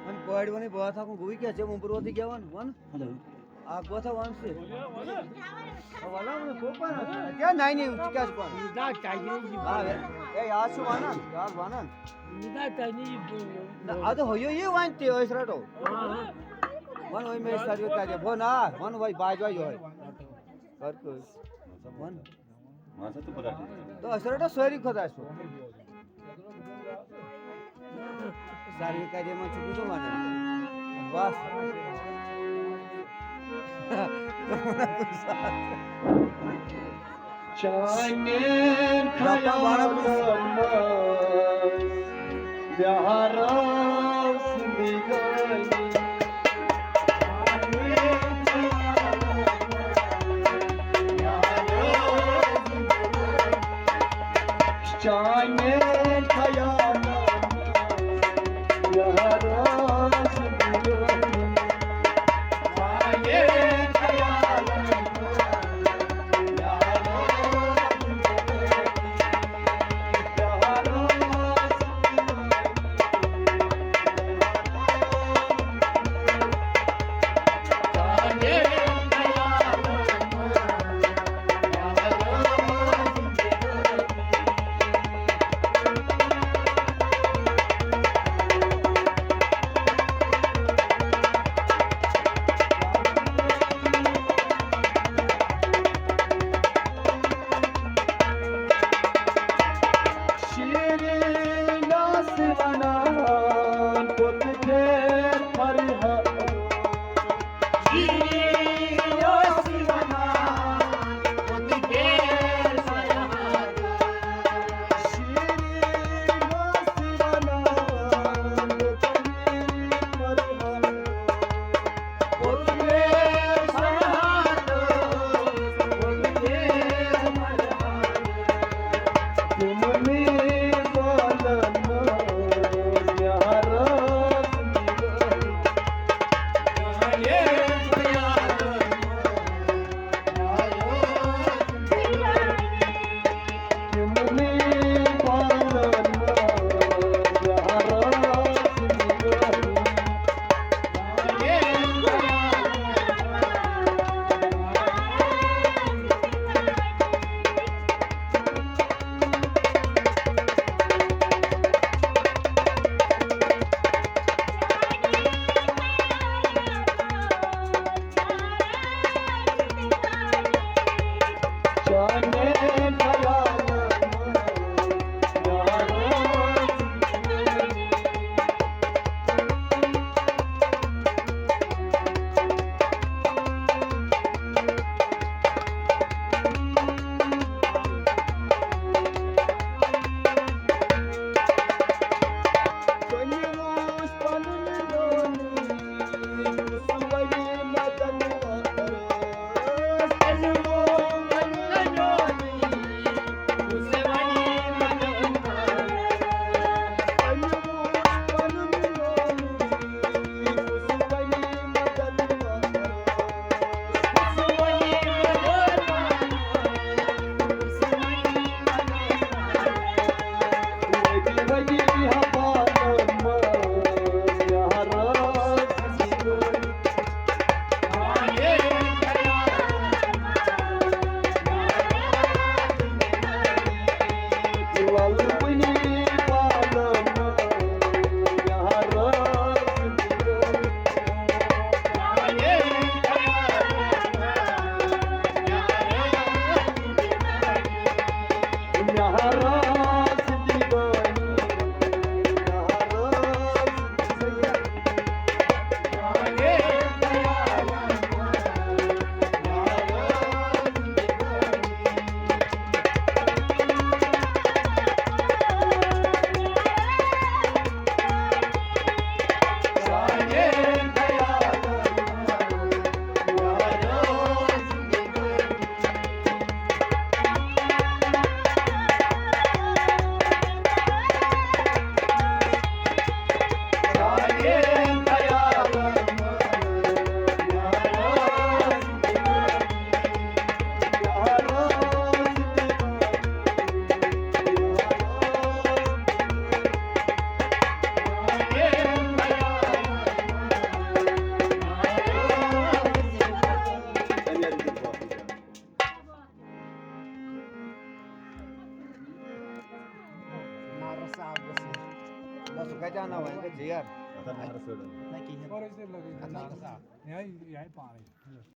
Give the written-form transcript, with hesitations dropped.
અને કોઈડવાની બહુ થાકું ગુઈ કે છે મુંબરવાથી કહેવાનું વન આ ગોથા વાંચશે વાલા મને કોપા ક્યાં નાઈ ની ઉચકાસ પણ નિદા ચાઈની હા એ યાર શું વાના યાર વાના નિદા ચાઈની આ તો હોયો એ વાંચતે હોય સરાટો વન હોય મે સર્વે કાજે ભો ના વન ભાઈ બાજવાઈ હોય કર કો વન માથે તો પરાઠે તો સરાટો સોરી ખોદાસ સર્વે કાજે માં ચૂકું છો માને બસ Çayner kayamaz Yaras digali Çayner kayamaz Yaras digali Çayner kayamaz तुला सुखाच्या नाव आहे का जे यार आता नारळ सोडून नाही की हे- Por ese es lo que